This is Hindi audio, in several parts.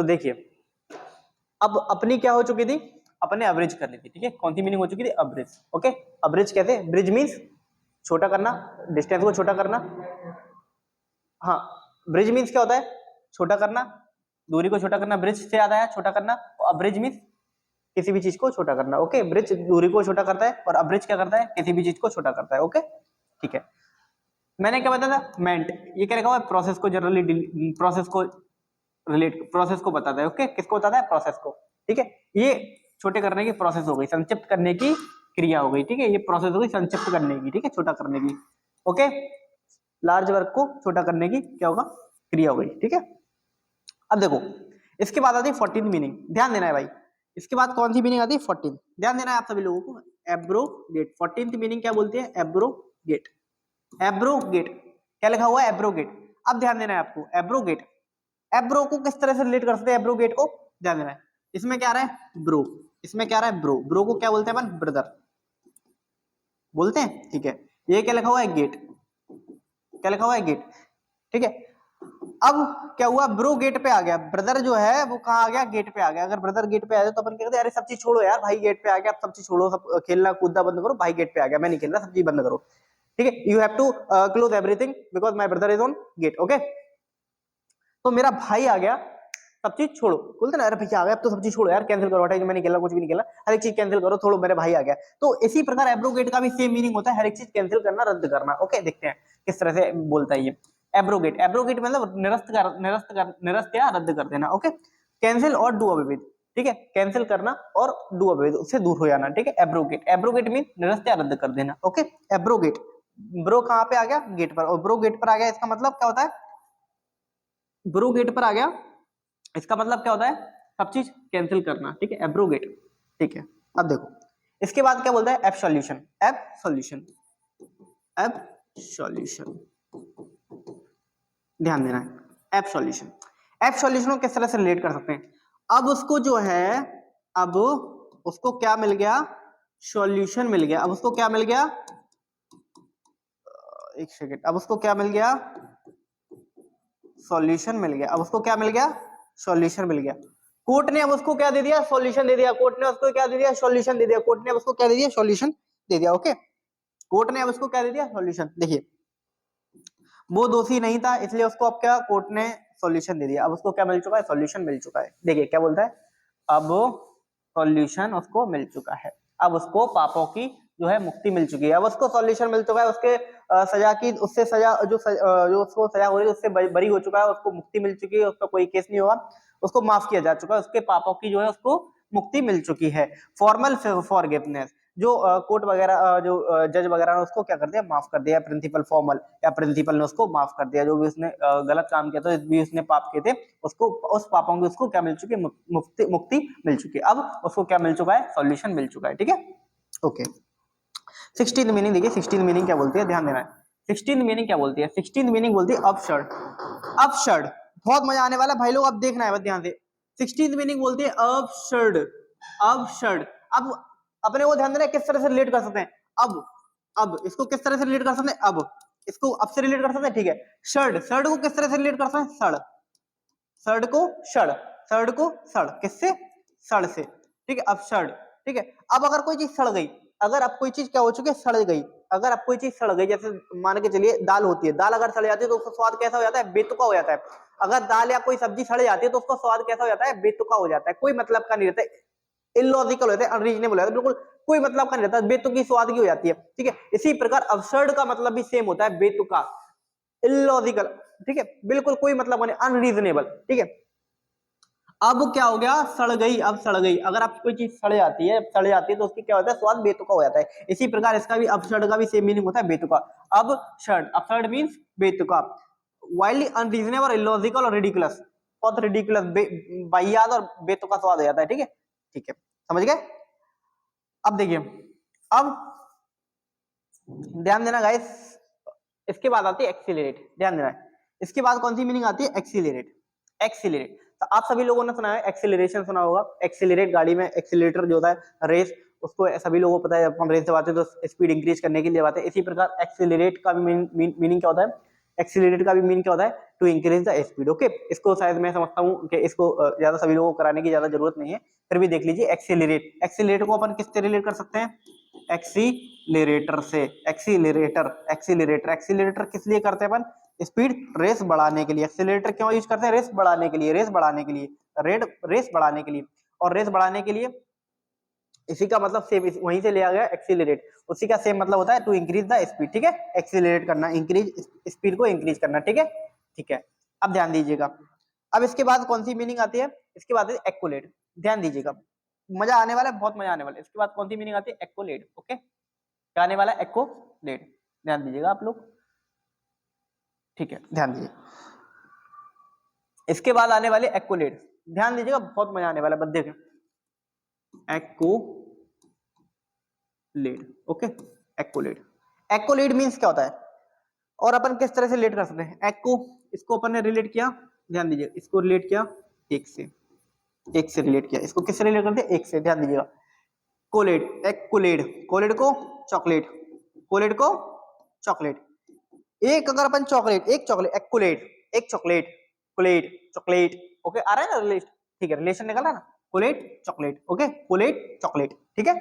तो देखिए अब अपनी क्या हो चुकी थी, अपने एवरेज कर ली थी, ठीक है। कौन सी मीनिंग हो चुकी थी, अवरेज। ओके, अवरेज कहते हैं, ब्रिज मीन्स छोटा करना, डिस्टेंस को छोटा करना। हाँ, ब्रिज मीन्स क्या होता है, छोटा करना, दूरी को छोटा करना, ब्रिज से याद आया छोटा करना। अब्रिज मीन्स किसी भी चीज को छोटा करना। ओके, ब्रिज दूरी को छोटा करता है और अब्रिज क्या करता है, किसी भी चीज को छोटा करता है। ओके, ठीक है। मैंने क्या बताया था, मेंट, ये क्या लिखा हुआ है, प्रोसेस को जनरली, प्रोसेस को रिलेट, प्रोसेस को बताता है। ओके, किसको बताता है, प्रोसेस को, ठीक है। ये छोटे करने की प्रोसेस हो गई, संक्षिप्त करने की क्रिया हो गई, ठीक है। ये प्रोसेस हो गई संक्षिप्त करने की, ठीक है, छोटा करने की। ओके, लार्ज वर्क को छोटा करने की क्या होगा, क्रिया हो गई, ठीक है। अब देखो इसके बाद आती है 14th मीनिंग, ध्यान देना है भाई। इसके बाद कौन सी मीनिंग आती है, 14, ध्यान देना है आप सभी लोगों को। एब्रोगेट, 14th मीनिंग क्या बोलते हैं, एब्रोगेट। एब्रोगेट क्या लिखा हुआ है, एब्रोगेट। अब ध्यान देना है आपको, एब्रोगेट, एब्रो को किस तरह से रिलेट कर सकते हैं, एब्रोगेट को, ध्यान देना है। इसमें क्या आ रहा है, ब्रो, इसमें क्या आ रहा है, ब्रो, ब्रो को क्या बोलते हैं अपन, ब्रदर बोलते हैं, ठीक है। ये क्या लिखा हुआ है, गेट, क्या लिखा हुआ है, गेट, ठीक है। अब क्या हुआ, ब्रो गेट पे आ गया, ब्रदर जो है वो कहाँ आ गया, गेट पे आ गया। अगर ब्रदर गेट पे आ जाए तो अपन कहते हैं अरे सब चीज छोड़ो यार, भाई गेट पे आ गया, अब सब चीज छोड़ो, सब खेलना कूदना बंद करो, भाई गेट पे आ गया, मैं नहीं खेल रहा, सब चीज बंद करो, ठीक है। You have to close everything because my brother is on gate. Okay, तो मेरा भाई आ गया, सब चीज छोड़ो, बोलते ना अरे भैया आ गया, अब तो सब चीज छोड़ो यार, कैंसिल करो, हटाई, मैं नहीं खेला, कुछ भी नहीं खेला, हर एक चीज कैंसिल करो, छोड़ो, मेरे भाई आ गया। तो इसी प्रकार एब्रोगेट का भी सेम मीनिंग होता है, हर एक चीज कैंसिल करना, रद्द करना। ओके, देखते हैं किस तरह से बोलता है ये एब्रोगेट। एब्रोगेट मतलब निरस्त या रद्द कर देना। ओके, कैंसिल और डू अवे विद, ठीक है, कैंसिल करना और डू अवे विद, उससे दूर हो जाना, ठीक है। एब्रोगेट, एब्रोगेट मीन निरस्त या रद्द कर देना। ओके, एब्रोगेट, ब्रो कहाँ पे आ गया, गेट पर, और ब्रो गेट पर आ गया, इसका मतलब क्या होता है, ब्रो गेट पर आ गया, इसका मतलब क्या होता है, सब चीज कैंसिल करना, ठीक है, एब्रोगेट, ठीक है। अब देखो इसके बाद क्या बोलता है, एब सॉल्यूशन, एब सॉल्यूशन, एब सॉल्यूशन, ध्यान देना है, एब सॉल्यूशन। एब सॉल्यूशन को किस तरह से रिलेट कर सकते हैं, अब उसको जो है, अब उसको क्या मिल गया, सॉल्यूशन मिल गया। अब उसको क्या मिल गया, एक सेकेंड, अब उसको क्या मिल गया, सॉल्यूशन मिल गया। अब उसको क्या मिल गया, सॉल्यूशन मिल गया। कोर्ट ने अब उसको क्या दे दिया, सॉल्यूशन दे दिया। कोर्ट ने उसको क्या दे दिया, सॉल्यूशन दे दिया। कोर्ट ने अब उसको क्या दे दिया, सॉल्यूशन दे दिया। ओके, कोर्ट ने अब उसको क्या दे दिया, सॉल्यूशन। देखिए वो दोषी नहीं था, इसलिए उसको अब क्या, कोर्ट ने सॉल्यूशन दे दिया। अब उसको क्या मिल चुका है, सॉल्यूशन मिल चुका है। देखिए क्या बोलता है, अब सॉल्यूशन उसको मिल चुका है, अब उसको पापों की जो है मुक्ति मिल चुकी है। अब उसको सॉल्यूशन मिल चुका है, उसके सजा की, उससे सजा जो उसको सजा हो रही है उससे बरी हो चुका है, उसको मुक्ति मिल चुकी है, उसका कोई केस नहीं होगा, उसको माफ किया जा चुका है, उसके पापों की जो है उसको मुक्ति मिल चुकी है। फॉर्मल फॉरगिवनेस, जो कोर्ट वगैरह जो जज वगैरह ने उसको क्या कर दिया, माफ कर दिया। प्रिंसिपल फॉर्मल या प्रिंसिपल ने उसको माफ कर दिया, जो भी उसने गलत काम किया था, जो भी उसने पाप किए थे, उसको उस पापों की उसको क्या मिल चुकी है, मुक्ति मिल चुकी है। अब उसको क्या मिल चुका है, सॉल्यूशन मिल चुका है, ठीक है। ओके, 16th मीनिंग देखिए, 16th मीनिंग क्या बोलती है, ध्यान देना है। 16th मीनिंग क्या बोलती है, 16th मीनिंग बोलती है अपशर्ड, अपशर्ड। बहुत मजा आने वाला भाई लोग, अब देखना है बस ध्यान से। 16th मीनिंग बोलती है अपशर्ड, अपशर्ड। अब अपने को ध्यान देना है, किस तरह से रिलेट कर सकते हैं, अब इसको किस तरह से रिलेट कर सकते हैं, अब इसको अब से रिलेट कर सकते हैं, ठीक है। शर्ड, शर्ड को किस तरह से रिलेट कर सकते हैं, सड़, शर्ड को सड़, शर्ड को सड़, किससे, सड़ से, ठीक है, अपशर्ड, ठीक है। अब अगर कोई चीज सड़ गई, अगर अब कोई चीज क्या हो चुकी है, सड़ गई, अगर अब कोई चीज सड़ गई, जैसे मान के चलिए दाल होती है, दाल अगर सड़ जाती है तो उसका स्वाद कैसा हो जाता है, बेतुका हो जाता है। अगर दाल या कोई सब्जी सड़ जाती है तो उसका स्वाद कैसा हो जाता है, बेतुका हो जाता है, कोई मतलब का नहीं रहता है, इलॉजिकल होता है, अनरीजनेबल होता है, बिल्कुल कोई मतलब का नहीं रहता, बेतुकी स्वाद की हो जाती है, ठीक है। इसी प्रकार अबसर्ड का मतलब भी सेम होता है, बेतुका, इलॉजिकल, ठीक है, बिल्कुल कोई मतलब नहीं, अनरीजनेबल, ठीक है। अब क्या हो गया, सड़ गई, अब सड़ गई, अगर आप कोई चीज सड़ जाती है, सड़ जाती है तो उसकी क्या होता है, स्वाद बेतुका हो जाता है। इसी प्रकार इसका भी अपसर्ड का भी सेम मीनिंग होता है, बेतुका। अब शर्ड, अपसर्ड मींस बेतुका, वाइल्डली अनरीजनेबल, इलॉजिकल और रिडिकुलस, बहुत रिडिकुलस, वाहियात और बेतुका स्वाद हो जाता है, ठीक है, ठीक है, समझ गए। अब देखिए, अब ध्यान देना गाइस, इसके बाद आती है एक्सीलरेट, ध्यान देना है। इसके बाद कौन सी मीनिंग आती है, एक्सीलरेट, एक्सीलरेट। तो आप सभी लोगों ने सुना है, एक्सीलरेशन सुना होगा, एक्सीलरेट, गाड़ी में एक्सीलरेटर जो होता है, रेस, उसको सभी लोगों को पता है, अपन रेस दबाते हैं तो स्पीड इंक्रीज करने के लिए दबाते हैं। इसी प्रकार एक्सीलरेट का भी मीनिंग क्या होता है, एक्सीलरेट का भी मीनिंग क्या होता है, to increase the speed. Okay, इसको शायद मैं समझता हूँ कि इसको ज्यादा सभी लोगों को कराने की ज्यादा जरूरत नहीं है, फिर भी देख लीजिए। एक्सीलरेट, एक्सीलरेट को अपन किससे रिलेट कर सकते हैं? एक्सीलरेटर से। एक्सीलरेटर, एक्सीलरेटर, एक्सीलरेटर किस लिए करते हैं अपन? स्पीड रेस बढ़ाने के लिए। एक्सीलरेटर क्यों यूज करते हैं? रेस बढ़ाने के लिए, रेस बढ़ाने के लिए, रेस बढ़ाने के लिए। और रेस बढ़ाने के लिए इसी का मतलब सेम वहीं से लिया गया एक्सीलरेट, उसी का सेम मतलब होता है टू इंक्रीज द स्पीड। ठीक है, एक्सीलरेट करना, इंक्रीज स्पीड को इंक्रीज करना। ठीक है, ठीक है। अब ध्यान दीजिएगा, अब इसके बाद कौन सी मीनिंग आती है? इसके बाद एक्कोलेट। ध्यान दीजिएगा, मजा आने वाला है, बहुत मजा आने वाला है। इसके बाद कौन सी मीनिंग आती है? एक्कोलेट। ओके, क्या आने वाला है? एक्कोलेट। ध्यान दीजिएगा आप लोग, ठीक है, ध्यान दीजिए। इसके बाद आने वाले एक्कोलेट, ध्यान दीजिएगा, बहुत मजा आने वाला है, बस देखें। एक्कोलेट, ओके, एक्कोलेट। एक्कोलेट मींस क्या होता है और अपन किस तरह से रिलेट कर सकते हैं? एक्को, इसको अपन ने रिलेट किया, ध्यान दीजिए, इसको रिलेट किया एक से, एक से रिलेट किया। इसको किससे रिलेट करते हैं? एक से। ध्यान दीजिएगा, कोलेट, एक्कोलेट, कोलेट को चॉकलेट, कोलेट को चॉकलेट। एक अगर अपन चॉकलेट, एक चॉकलेट, एक्कोलेट, एक चॉकलेट, कोलेट, चॉकलेट। ओके, आ रहा है ना रिलेशन? ठीक है, रिलेशन निकल रहा है ना? Collate chocolate, okay, collate chocolate. ठीक है,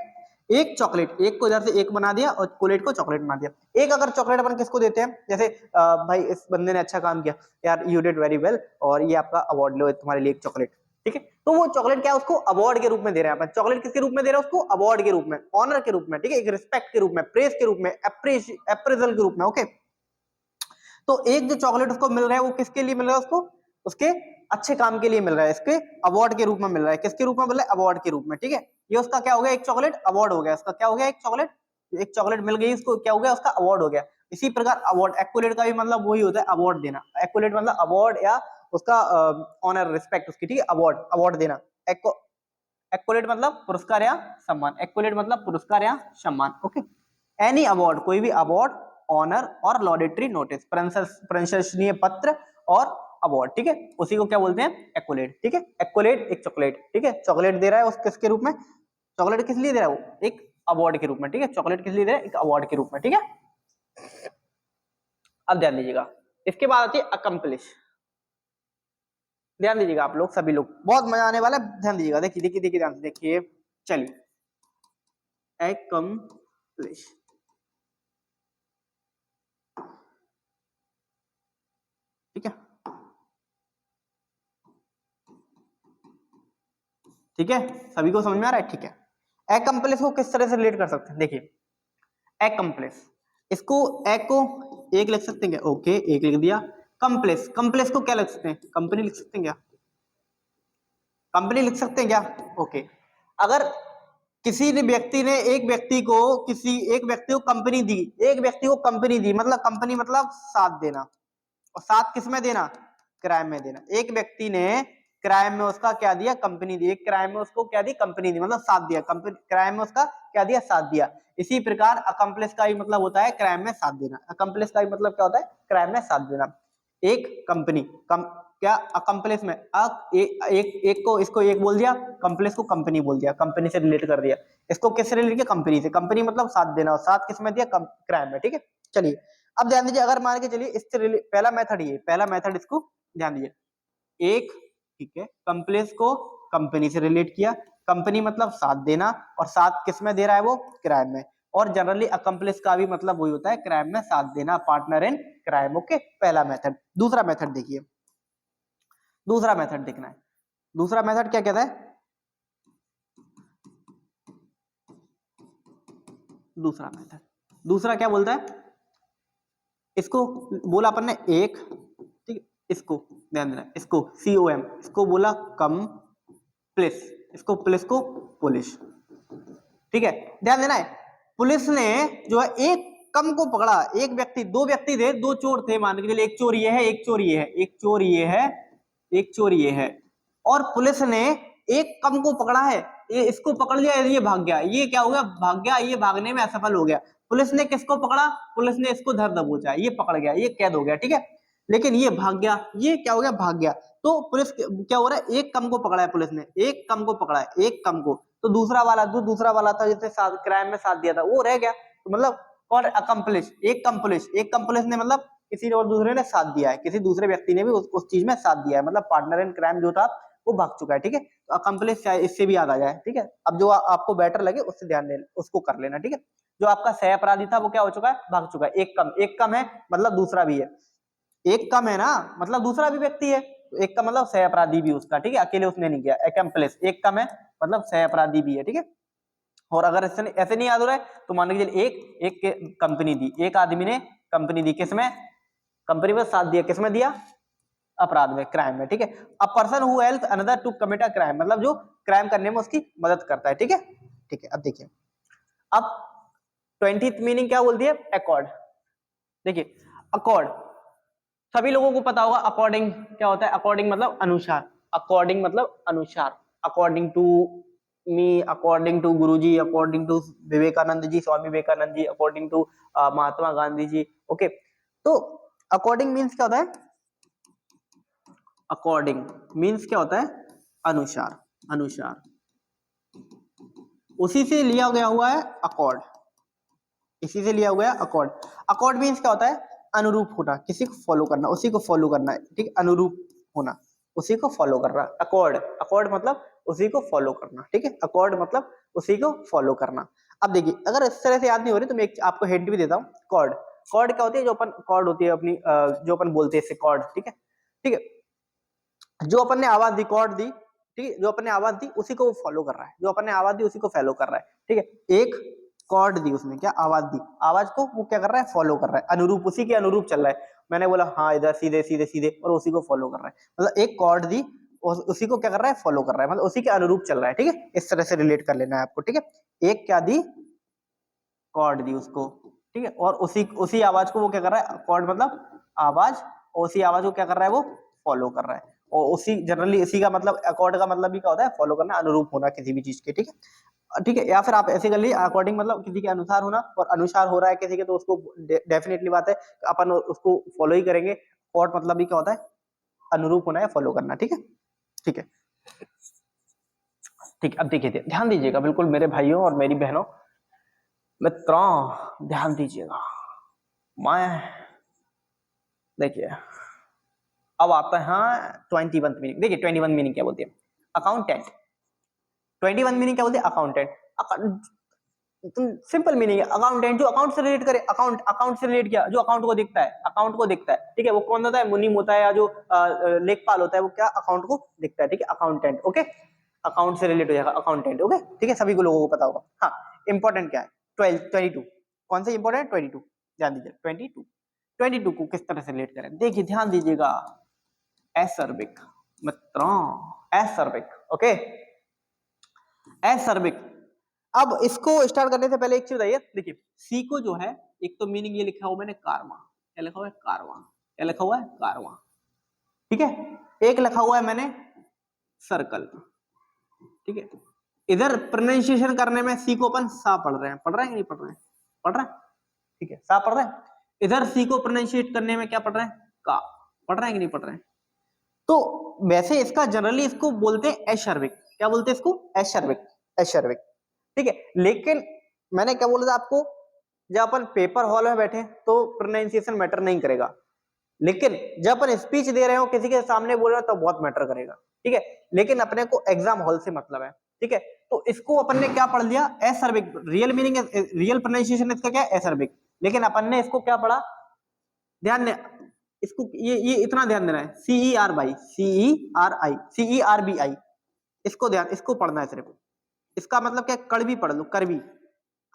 एक चॉकलेट, एक को इधर से एक बना दिया और कोलेट को चॉकलेट बना दिया। एक अगर चॉकलेट अपन किसको देते हैं? जैसे भाई इस बंदे ने अच्छा काम किया यार, यू डिड वेरी वेल, और ये आपका अवार्ड लो, तुम्हारे लिए एक चॉकलेट। ठीक है, तो वो चॉकलेट क्या है? उसको अवार्ड के रूप में दे रहे हैं अपन। चॉकलेट किसके रूप में दे रहे हैं? उसको अवार्ड के रूप में, ऑनर के रूप में, ठीक है, एक रिस्पेक्ट के रूप में, प्रेज के रूप में, अप्रेजल के रूप में। ओके, तो एक जो चॉकलेट उसको मिल रहा है वो किसके लिए मिल रहा है? उसको उसके अच्छे काम के लिए मिल रहा है, इसके अवार्ड के रूप में मिल रहा है। किसके रूप में मिल रहा है? अवार्ड के रूप में। ठीक है, ये उसका क्या हो गया? एक चॉकलेट अवार्ड हो गया। इसका क्या हो गया? एक चॉकलेट मिल गई, इसको क्या हो गया? उसका अवार्ड हो गया। इसी प्रकार अवार्ड, एक्कोलेट का भी मतलब वही होता है, अवार्ड देना। एक्कोलेट मतलब अवार्ड या उसका ऑनर, रिस्पेक्ट उसकी। ठीक है, अवार्ड, अवार्ड देना। एक्कोलेट मतलब पुरस्कार या सम्मान। एक्कोलेट मतलब पुरस्कार या सम्मान। ओके, एनी अवार्ड, कोई भी अवार्ड, ऑनर और लॉडेटरी नोटिस, प्रशंसनीय पत्र और अवार्ड। ठीक है, उसी को क्या बोलते हैं? एक्कोलेट। ठीक है, एक्कोलेट एक चॉकलेट, ठीक है, चॉकलेट दे रहा है उस किसके रूप में? चॉकलेट किस लिए दे रहा है? वो एक अवार्ड के रूप में। ठीक है, चॉकलेट किस लिए दे रहा है? एक अवार्ड के रूप में। ठीक है, अब ध्यान दीजिएगा, इसके बाद आती है अकम्पलिश। ध्यान दीजिएगा आप लोग, सभी लोग, बहुत मजा आने वाला है। ध्यान दीजिएगा, देखिए देखिए देखिए, ध्यान से देखिए। चलिए, अकम्पलिश, ठीक है, ठीक है, सभी को समझ में आ रहा है? ठीक है, अकम्पलिश को किस तरह से रिलेट कर सकते हैं? देखिए, अकम्पलिश, इसको एक को एक लिख सकते हैं क्या? ओके, एक लिख दिया। कंप्लेस, कंप्लेस को क्या लिख सकते हैं? कंपनी लिख सकते हैं क्या? कंपनी लिख सकते हैं क्या? ओके, अगर किसी ने व्यक्ति ने एक व्यक्ति को, किसी एक व्यक्ति को कंपनी दी, एक व्यक्ति को कंपनी दी, मतलब कंपनी मतलब साथ देना, और साथ किस में देना? क्राइम में देना। एक व्यक्ति ने क्राइम में उसका क्या दिया? कंपनी दी। एक क्राइम में उसको क्या दी? कंपनी दी, मतलब साथ दिया। कंपनी क्राइम में उसका क्या दिया? साथ दिया। इसी प्रकार अकम्पलिश का भी मतलब होता है क्राइम में साथ देना। अकम्पलिश का भी मतलब क्या होता है? क्राइम में साथ देना। एक कंपनी क्या अकम्पलिश में एक को, इसको एक बोल दिया, कंप्लेक्स को कंपनी बोल दिया, कंपनी से रिलेट कर दिया। इसको किससे रिलेट किया? कंपनी से। कंपनी मतलब साथ देना, और साथ किस में दिया? क्राइम में। ठीक है, चलिए अब ध्यान दीजिए, अगर मान के चलिए इससे पहला मेथड, ये पहला मेथड, इसको ध्यान दीजिए। एक, ठीक है, कंप्लेक्स को कंपनी से रिलेट किया, कंपनी मतलब साथ देना, और साथ किस में दे रहा है? वो क्राइम में। और जनरली अकम्पलिश का भी मतलब वही होता है, क्राइम में साथ देना, पार्टनर इन क्राइम। ओके, पहला मेथड। दूसरा मेथड देखिए, दूसरा मेथड देखना है। दूसरा मेथड क्या कहता है? दूसरा मेथड, दूसरा क्या बोलता है? इसको बोला अपन ने एक, ठीक, इसको ध्यान देना, इसको COM, इसको बोला कम प्लेस, इसको पुलिस को पुलिस। ठीक है, ध्यान देना है। पुलिस ने जो है एक कम को पकड़ा, एक व्यक्ति, दो व्यक्ति थे, दो चोर थे, मान के चलिए एक चोर ये है, एक चोर ये है, एक चोर ये है, एक चोर ये है, और पुलिस ने एक कम को पकड़ा है, ये इसको पकड़ लिया, ये भाग गया। ये क्या हो गया? भाग गया, ये भागने में असफल हो गया। पुलिस ने किसको पकड़ा? पुलिस ने इसको धर दबोचा, ये पकड़ गया, ये कैद हो गया। ठीक है, लेकिन ये भाग गया, ये क्या हो गया? भाग गया। तो पुलिस क्या हो रहा है? एक कम को पकड़ा है पुलिस ने, एक कम को पकड़ा है, एक कम को। तो दूसरा वाला, जो दूसरा वाला था जिसने क्राइम में साथ दिया था, वो रह गया। तो मतलब, और अकम्पलिश, एक कंप्लिश, एक कंप्लिश ने मतलब किसी और दूसरे ने साथ दिया है, किसी दूसरे व्यक्ति ने भी उस चीज में साथ दिया है, मतलब पार्टनर इन क्राइम जो था वो भाग चुका है, ठीक है। तो अकम्प्लिस इससे भी याद आ जाए, ठीक है। अब जो आपको बेटर लगे उससे ध्यान दे, उसको कर लेना, ठीक है। जो आपका सह अपराधी था वो क्या हो चुका है, भाग चुका है। एक कम है मतलब दूसरा भी है, एक कम है ना मतलब दूसरा भी व्यक्ति है, तो एक का मतलब सह अपराधी भी उसका, ठीक है, अकेले उसने नहीं किया। अकम्प्लिस एक कम है मतलब सह अपराधी भी है, ठीक है। और अगर ऐसे नहीं याद हो रहा है तो मान लीजिए एक कंपनी दी, एक आदमी ने कंपनी दी, किसमें, कंपनी में साथ दिया, किसमें दिया, अपराध में, क्राइम में, ठीक है। A person who help another to commit a crime, मतलब जो क्राइम करने में उसकी मदद करता है, ठीक है। ठीक है, अब देखिए, अब 20th मीनिंग क्या बोलती है, अकॉर्ड। देखिए अकॉर्ड सभी लोगों को पता होगा, अकॉर्डिंग क्या होता है, अकॉर्डिंग मतलब अनुसार, अकॉर्डिंग मतलब अनुसार, according to me, according to Guruji, according to Vivekananda ji, Swami Vivekananda ji, according to Mahatma Gandhi ji, okay. तो अकॉर्डिंग मीन्स क्या होता है, अकॉर्डिंग मीन्स क्या होता है, अनुसार, अनुसार, उसी से लिया गया हुआ है अकॉर्ड, इसी से लिया हुआ है अकॉर्ड। अकॉर्ड मीन्स क्या होता है, अनुरूप होना, किसी को फॉलो करना, उसी को फॉलो करना है, ठीक है, अनुरूप होना, उसी को फॉलो करना, अकॉर्ड, अकॉर्ड मतलब उसी को फॉलो करना, ठीक है, अकॉर्ड मतलब उसी को फॉलो करना। अब देखिए अगर इस तरह से याद नहीं हो रही तो मैं एक आपको हिंट भी देता हूँ, कॉर्ड, कॉर्ड क्या होती है, जो अपन कॉर्ड होती है अपनी, जो अपन बोलते हैं इससे कॉर्ड, ठीक है, ठीक है। जो अपन ने आवाज दी, कॉर्ड दी, ठीक है, जो अपन ने आवाज दी उसी को वो फॉलो कर रहा है, जो अपन ने आवाज दी उसी को फॉलो कर रहा है, ठीक है। एक कॉर्ड दी उसने, क्या आवाज दी, आवाज को वो क्या कर रहा है, फॉलो कर रहा है, अनुरूप, उसी के अनुरूप चल रहा है। मैंने बोला हाँ इधर सीधे सीधे सीधे, और उसी को फॉलो कर रहा है, मतलब एक कॉर्ड दी उसी को क्या कर रहा है, फॉलो कर रहा है, मतलब उसी के अनुरूप चल रहा है, ठीक है। इस तरह से रिलेट कर लेना है आपको, ठीक है। एक क्या दी, कॉर्ड दी उसको, ठीक है, और उसी उसी आवाज को वो क्या कर रहा है, कॉर्ड मतलब आवाज, और उसी आवाज को क्या कर रहा है, वो फॉलो कर रहा है। और उसी जनरली इसी का मतलब, अकॉर्ड का मतलब भी क्या होता है, फॉलो करना, अनुरूप होना किसी भी चीज के, ठीक है, ठीक है। या फिर आप ऐसे कर लीजिए, अकॉर्डिंग मतलब किसी के अनुसार होना, और अनुसार हो रहा है किसी के तो उसको डेफिनेटली बात है अपन उसको फॉलो ही करेंगे। कॉर्ड मतलब भी क्या होता है, अनुरूप होना है, फॉलो करना, ठीक है, ठीक है, ठीक है। अब देखिए ध्यान दीजिएगा बिल्कुल मेरे भाइयों और मेरी बहनों, मित्रों ध्यान दीजिएगा। मैं देखिए अब आता है हाँ 21 मीनिंग। देखिए 21 मीनिंग क्या बोलती है, अकाउंटेंट। 21 मीनिंग क्या बोलती है, अकाउंटेंट। सिंपल मीनिंग है, अकाउंटेंट जो अकाउंट से रिलेट करे, अकाउंट, अकाउंट से रिलेट किया, जो अकाउंट को देखता है, अकाउंट को देखता है, ठीक है। वो कौन होता है, मुनीम होता है, या जो लेखपाल होता है, वो क्या अकाउंट को देखता है, ठीक है, अकाउंटेंट, ओके। अकाउंट से रिलेट हो जाएगा अकाउंटेंट, ओके, ठीक है, सभी को लोगों को पता होगा। हाँ इंपॉर्टेंट क्या है, 22, कौन सा इंपॉर्टेंट, 22, ध्यान दीजिए, 22 को किस तरह से रिलेट करें, देखिए ध्यान दीजिएगा, एसर्बिक मित्रों, एसर्बिक, ओके, एसर्बिक। अब इसको स्टार्ट करने से पहले एक चीज बताइए, देखिए सी को जो है, एक तो मीनिंग ये लिखा हुआ मैंने कारवा, क्या लिखा हुआ है, कारवा, क्या लिखा हुआ है, कारवा, ठीक है। एक लिखा हुआ है मैंने सर्कल, ठीक है। इधर प्रोनाउंसिएशन करने में सी को अपन सा पढ़ रहे हैं, पढ़ रहे हैं कि नहीं पढ़ रहे हैं, पढ़ रहे हैं, ठीक है, सा पढ़ रहे हैं। इधर सी को प्रोनाउंसिएट करने में क्या पढ़ रहे हैं, का, पढ़ रहे हैं कि नहीं पढ़ रहे हैं। तो वैसे इसका जनरली इसको बोलते हैं एशर्विक, क्या बोलते हैं इसको, एशर्विक, एशर्विक, ठीक है। लेकिन मैंने क्या बोला था आपको, जब अपन पेपर हॉल में बैठे तो प्रोनाउंसिएशन मैटर नहीं करेगा, लेकिन जब अपन स्पीच दे रहे हो किसी के सामने बोल रहे हो तो बहुत मैटर करेगा, ठीक है। लेकिन अपने को एग्जाम हॉल से मतलब है, ठीक है। तो इसको अपन ने क्या पढ़ लिया, acerbic, real meaning, real pronunciation इसका क्या है, एसर्बिक, लेकिन अपन ने इसको क्या पढ़ा, ध्यान ने इसको, ये इतना ध्यान देना है, CER CERI CERBI, इसको ध्यान, इसको पढ़ना है सिर्फ। इसका मतलब क्या, कड़वी पढ़ लो, करवी,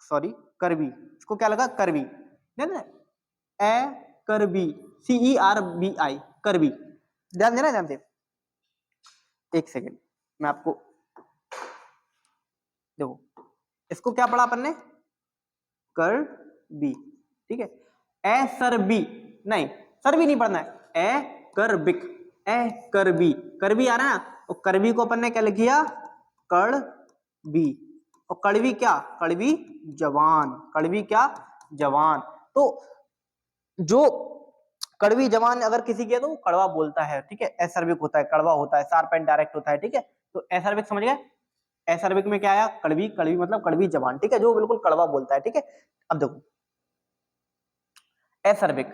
सॉरी करवी, इसको क्या लगा, करवी, ध्यान ए करवी, CERBI, करवी, ध्यान देना, ध्यान से। एक सेकेंड मैं आपको, देखो इसको क्या पढ़ा अपन ने, कर बी, ठीक है। ए सर बी, नहीं सर भी नहीं पढ़ना है, ए कर बिक, ए कर बी आ रहा है ना, तो करबी को अपन ने क्या लिख दिया, कड़ बी, और कड़वी क्या, कड़वी जवान, कड़वी क्या, जवान। तो जो कड़वी जवान अगर किसी की है तो वो कड़वा बोलता है, ठीक है, एसर्बिक होता है, कड़वा होता है, शार्प एंड डायरेक्ट होता है, ठीक है। तो एसर्बिक समझ गए, एसर्बिक में क्या आया, कड़वी, कड़वी मतलब कड़वी जबान, ठीक है, जो बिल्कुल कड़वा बोलता है, ठीक है। अब देखो एसर्बिक,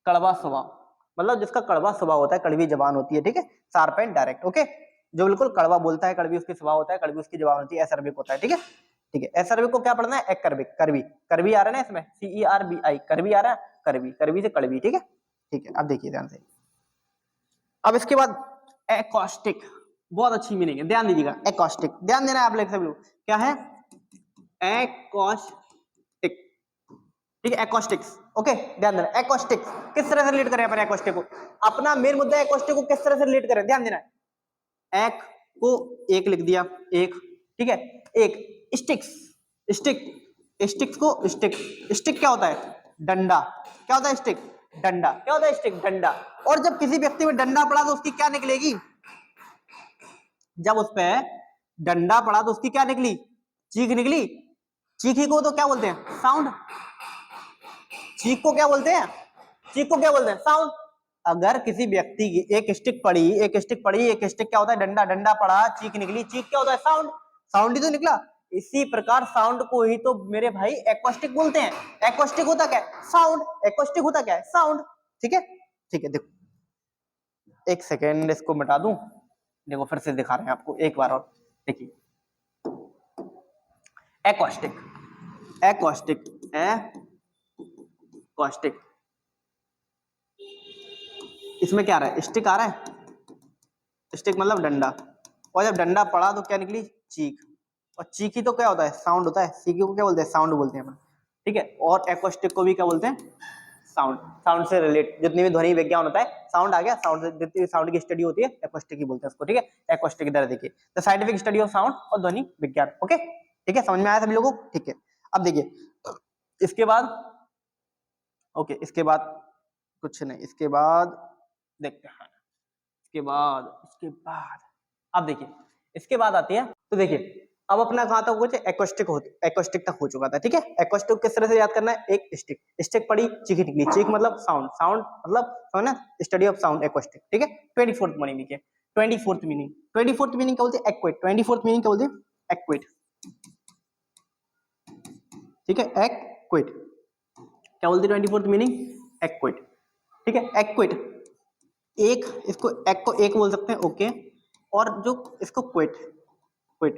कड़वा स्वभाव, मतलब जिसका कड़वा स्वभाव होता है, कड़वी जबान होती है, ठीक है, शार्प एंड डायरेक्ट, ओके, जो बिल्कुल कड़वा बोलता है, कड़वी उसकी स्वभाव होता है, कड़वी उसकी जबान होती है, एसर्बिक होता है, ठीक है, ठीक है। एसर्बिक को क्या पढ़ना है? एकर्बिक, करवी, करवी आ रहा है ना इसमें, CERBI, करवी आ रहा है, करवी, करवी से कड़वी, ठीक है, ठीक है। अब देखिए ध्यान से, अब इसके बाद एकॉस्टिक, बहुत अच्छी मीनिंग है, ध्यान दीजिएगा, एकॉस्टिक, ध्यान देना है आप लोग सब लोग, क्या है? एकॉस्टिक, ठीक है, एकॉस्टिक्स, ओके, ध्यान देना, एकॉस्टिक्स किस तरह से रिलेट करें अपन एकॉस्टिक को, अपना मेन मुद्दा है एकॉस्टिक को किस तरह से रिलेट करें, ध्यान देना है। एक को एक लिख दिया, एक, ठीक है, एक स्टिक्स, स्टिक, स्टिक्स को स्टिक, स्टिक क्या होता है? डंडा, क्या होता है? स्टिक, डंडा, क्या होता है? स्टिक, डंडा। और जब किसी व्यक्ति में डंडा पड़ा तो उसकी क्या निकलेगी? जब उस पे डंडा पड़ा तो उसकी क्या निकली? चीख निकली। चीखी को तो क्या बोलते हैं? साउंड। चीख को क्या बोलते हैं? चीख को क्या बोलते हैं? साउंड। अगर किसी व्यक्ति की एक स्टिक पड़ी, एक स्टिक पड़ी, एक स्टिक क्या होता है? डंडा, डंडा पड़ा, चीख निकली, चीख क्या होता है? साउंड, साउंड ही तो निकला। इसी प्रकार साउंड को ही तो मेरे भाई एक्वास्टिक बोलते हैं। एक्वास्टिक होता क्या है? साउंड। एक्वास्टिक होता क्या है? साउंड। ठीक है, ठीक है। देखो एक सेकेंड, इसको मिटा दूं, देखो फिर से दिखा रहे हैं आपको एक बार और, देखिए एक्वास्टिक, एक्वास्टिक, एक्वास्टिक, इसमें क्या आ रहा है? स्टिक आ रहा है, स्टिक मतलब डंडा, और जब डंडा पड़ा तो क्या निकली? चीख, और चीखी तो क्या होता है? साउंड होता है। चीखी को क्या बोलते हैं? साउंड बोलते हैं अपन, ठीक है। और एक्वास्टिक को भी क्या बोलते हैं? साउंड। साउंड से रिलेट जितनी भी ध्वनि विज्ञान होता है, साउंड आ गया, साउंड से जितनी भी साउंड की स्टडी होती है एक्वास्टिक ही बोलते हैं उसको, ठीक है। एक्वास्टिक इधर देखिए, the scientific study of sound और ध्वनि विज्ञान, ओके, ठीक है, समझ में आया सभी लोगों को? ठीक है। अब देखिए इसके बाद, ओके, इसके बाद कुछ नहीं, इसके बाद देखते हैं, इसके बाद अब देखिए इसके बाद आती है, तो देखिए अब अपना कहां तक कुछ एक्वास्टिक एक्वास्टिक तक हो चुका था, ठीक है। एक्वास्टिक किस तरह से याद करना है? एक स्टिक, स्टिक पड़ी, चीख निकली, चीख मतलब साउंड, साउंड मतलब समझना, स्टडी ऑफ साउंड, एक्वास्टिक, ठीक है। 24th मीनिंग है, 24th मीनिंग, 24th मीनिंग क्या बोलते हैं? एक्वेट। 24th मीनिंग क्या बोलते हैं? एक्वेट, ठीक है, एक्वेट, क्या बोलते हैं 24th मीनिंग? एक्वेट, ठीक है, एक्वेट। एक, इसको एक को एक बोल सकते हैं, ओके, और जो इसको क्विट, क्विट,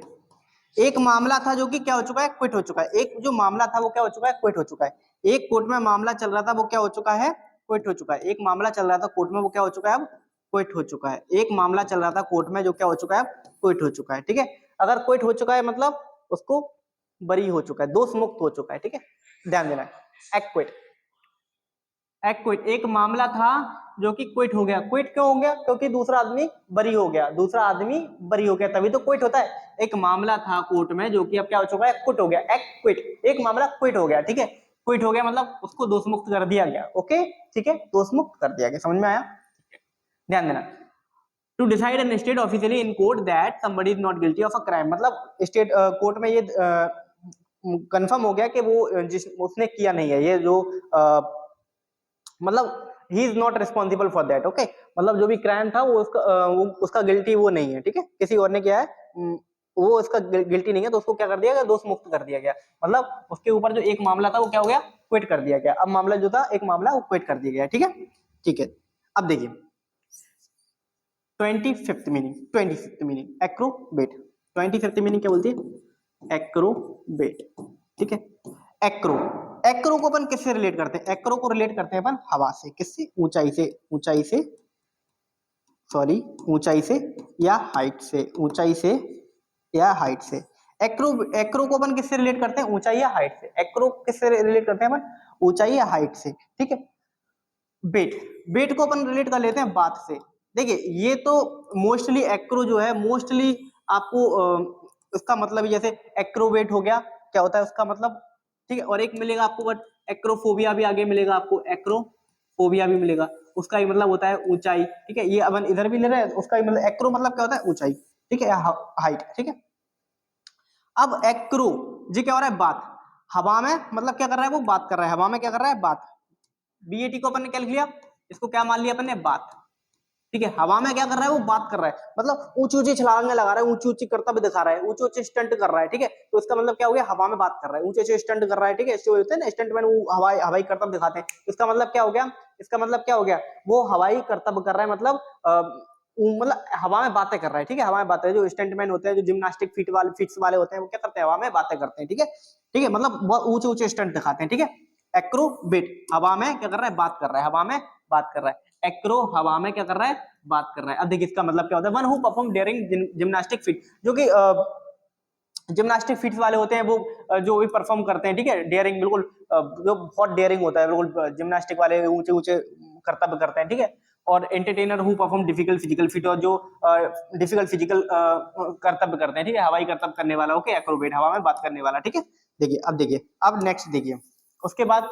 एक मामला था जो कि क्या हो चुका है? क्विट हो चुका है। एक जो मामला था वो क्या हो चुका है? क्विट हो चुका है। एक कोर्ट में मामला चल रहा था वो क्या हो चुका है? क्विट हो चुका है। एक मामला चल रहा था कोर्ट में वो क्या हो चुका है? अब क्विट हो चुका है। एक मामला चल रहा था कोर्ट में जो क्या हो चुका है? क्विट हो चुका है, ठीक है। अगर क्विट हो चुका है मतलब उसको बरी हो चुका है, दोष मुक्त हो चुका है, ठीक है, ध्यान देना है। एक्विट, एक्विट, एक मामला था जो कि क्विट हो गया। क्विट क्यों हो गया? क्योंकि दूसरा आदमी बरी हो गया, दूसरा आदमी बरी हो गया, तभी तो क्विट होता है। एक मामला था कोर्ट में जो कि अब क्या हो चुका है? क्विट हो गया, एक्विट, एक मामला क्विट हो गया, ठीक है। क्विट हो गया मतलब उसको दोष मुक्त कर दिया गया, ओके, ठीक है, दोष मुक्त कर दिया गया, समझ में आया? ध्यान देना, to decide an state officially in court that somebody is not guilty of a crime, मतलब स्टेट कोर्ट में ये कंफर्म हो गया कि वो जिस उसने किया नहीं है, ये जो मतलब he is not responsible for that, okay, मतलब जो भी क्राइम था वो उसका गिल्टी वो नहीं है, ठीक है, किसी और ने किया है, वो उसका गिल्टी नहीं है, तो उसको क्या कर दिया गया? दोष मुक्त कर दिया गया, मतलब उसके ऊपर जो एक मामला था वो क्या हो गया? क्विट कर दिया गया। अब मामला जो था एक मामला वो क्विट कर दिया गया, ठीक है, ठीक है। अब देखिए 25th meaning, 25th meaning Acrobat. 25th meaning क्या बोलती है? एक्रोबेट, ठीक है। एक्रो, एक्रो को अपन किससे रिलेट करते हैं? एक्रो को रिलेट करते हैं अपन हवा से, किससे? ऊंचाई से, ऊंचाई से, सॉरी, ऊंचाई से या हाइट से, ऊंचाई से या हाइट से। एक्रो, एक्रो को अपन किससे रिलेट करते हैं? ऊंचाई या हाइट से। एक्रो किससे रिलेट करते हैं अपन? ऊंचाई या हाइट से, ठीक है। बेट, बेट को अपन रिलेट कर लेते हैं बात से। देखिए ये तो मोस्टली एक्रो जो है मोस्टली आपको उसका मतलब जैसे एक्रोबेट हो गया, क्या होता है उसका मतलब, ठीक है। और एक मिलेगा आपको बट एक्रोफोबिया भी आगे मिलेगा आपको, एक्रोफोबिया भी मिलेगा, उसका ही मतलब होता है ऊंचाई, ठीक है। ये अपन इधर भी ले रहे हैं, उसका ही मतलब एक्रो मतलब क्या होता है? ऊंचाई, ठीक है, हाइट, ठीक है। अब एक्रो जी क्या हो रहा है? बात, हवा में मतलब क्या कर रहा है? वो बात कर रहा है, हवा में क्या कर रहा है? बात। बीएटी को अपन ने क्या लिख लिया? इसको क्या मान लिया अपन ने? बात, ठीक है। हवा में क्या कर रहा है? वो बात कर रहा है, मतलब ऊंची ऊंची छलांगे लगा रहा है, ऊंची ऊंची करता भी दिखा रहा है, ऊंचे ऊंचे स्टंट कर रहा है, ठीक है। तो इसका मतलब क्या हो गया? हवा में बात कर रहा है, ऊंचे ऊंचे स्टंट कर रहा है, ठीक है। इससे होते हैं ना स्टंटमैन, हवाई हवाई करतब दिखाते हैं, इसका मतलब क्या हो गया? इसका मतलब क्या हो गया, वो हवाई करतब कर रहा है, मतलब हवा में बातें कर रहा है, ठीक है, हवा में बातें, जो स्टंटमैन होते हैं, जो जिम्नास्टिक फिट्स वाले होते हैं, वो क्या करते हैं, हवा में बातें करते हैं, ठीक है, ठीक है, मतलब बहुत ऊंचे ऊंचे स्टंट दिखाते हैं, ठीक है। एक्रोबेट हवा में क्या कर रहा है, बात कर रहा है, हवा में बात कर रहा है। एक्रो हवा में क्या कर रहा है, बात कर रहा है। अब देखिए इसका मतलब क्या होता है, one who perform daring gymnastic feat, जो कि जिम्नास्टिक फीट्स वाले होते हैं, वो जो भी परफॉर्म करते हैं, ठीक है, डेयरिंग, बिल्कुल जो बहुत डेयरिंग होता है, बिल्कुल जिम्नास्टिक वाले ऊंचे ऊंचे कर्तव्य करते हैं, ठीक है। और entertainer who perform difficult physical feet, और जो डिफिकल्ट फिजिकल कर्तव्य करते हैं, ठीक है, हवाई कर्तव्य करने वाला, ओके, एक्रोबेट हवा में बात करने वाला, ठीक है। देखिए अब देखिए, अब नेक्स्ट देखिए, उसके बाद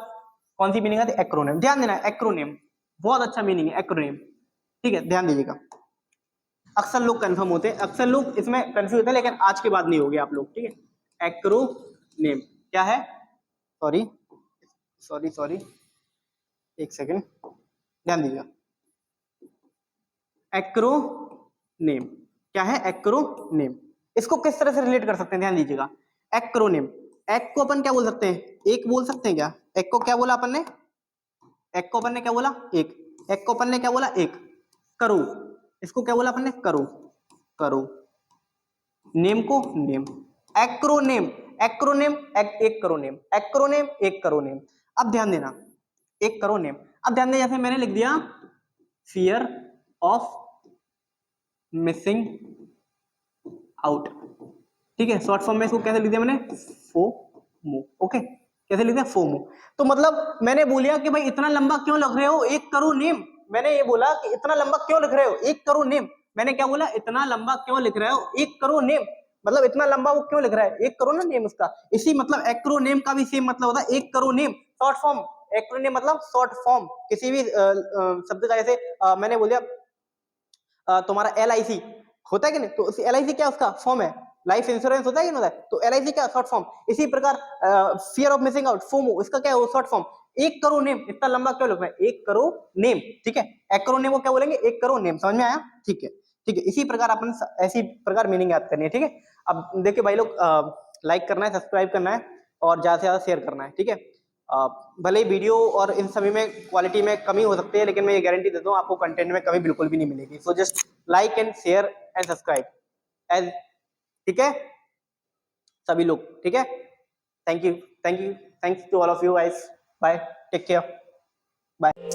कौन सी मीनिंग आती है, एक्रोनिम, ध्यान देना, एक्रोनिम बहुत अच्छा मीनिंग है, एक्रोनिम, ठीक है, ध्यान दीजिएगा। अक्सर लोग कंफर्म होते हैं, अक्सर लोग इसमें कंफ्यूज होते हैं, लेकिन आज के बाद नहीं होगे आप लोग, ठीक है। एक्रोनिम क्या है, सॉरी सॉरी सॉरी, एक सेकेंड, ध्यान दीजिएगा। एक्रोनिम क्या है, एक्रोनिम, इसको किस तरह से रिलेट कर सकते हैं, ध्यान दीजिएगा। एक्रोनिम, एक को अपन क्या बोल सकते हैं, एक बोल सकते हैं क्या, एक को क्या बोला अपन ने, एक को अपन ने क्या बोला, एक को अपन ने क्या बोला, एक करो, इसको क्या बोला अपन ने, करो, करो, नेम को नेम, एक्रोनेम, एक्रोनेम एक करोनेम, एक्रोनेम एक करोनेम। अब ध्यान देना, एक करोनेम, अब ध्यान देना, जैसे मैंने लिख दिया फियर ऑफ मिसिंग आउट, ठीक है, शॉर्ट फॉर्म में इसको कैसे लिख दिया मैंने, फोमो, ओके, कैसे लिख दिया, फोमो। तो मतलब मैंने बोलिया कि भाई इतना लंबा क्यों लिख रहे हो, एक करो नेम, मैंने ये बोला कि इतना लंबा क्यों लिख रहे हो, एक करो नेम, मैंने क्या बोला, इतना लंबा क्यों लिख रहे हो, एक करो नेम, मतलब इतना लंबा वो क्यों लिख रहा है, एक करो ना नेम उसका, इसी मतलब एक्रोनेम का भी सेम मतलब होता है, एक करो नेम, शॉर्ट फॉर्म, एक्रोनेम मतलब शॉर्ट फॉर्म किसी भी शब्द का, जैसे मैंने बोलिया तुम्हारा LIC होता है कि नहीं, तो LIC क्या उसका फॉर्म है, लाइफ इंश्योरेंस होता है कि नहीं होता है, तो LIC क्या शॉर्ट फॉर्म, इसी प्रकार fear of missing out, FOMO, इसका क्या है, शॉर्ट फॉर्म, एक करो नेम, इतना लंबा क्यों लिखना है, एक करो नेम, ठीक है, एक्रोनेम को क्या बोलेंगे, एक करो नेम, समझ में आया, ठीक है, ठीक है, इसी प्रकार अपन ऐसी प्रकार मीनिंग याद करनी है, ठीक है। अब देखिए भाई लोग, लाइक करना है, सब्सक्राइब करना है, और ज्यादा से ज्यादा शेयर करना है, ठीक है। भले ही वीडियो और इन सभी में क्वालिटी में कमी हो सकती है, लेकिन मैं ये गारंटी देता हूँ आपको कंटेंट में कमी बिल्कुल भी नहीं मिलेगी, so just like and share and subscribe us, ठीक है, सभी लोग, ठीक है। Thank you, thank you, thanks to all of you guys, bye, take care, bye.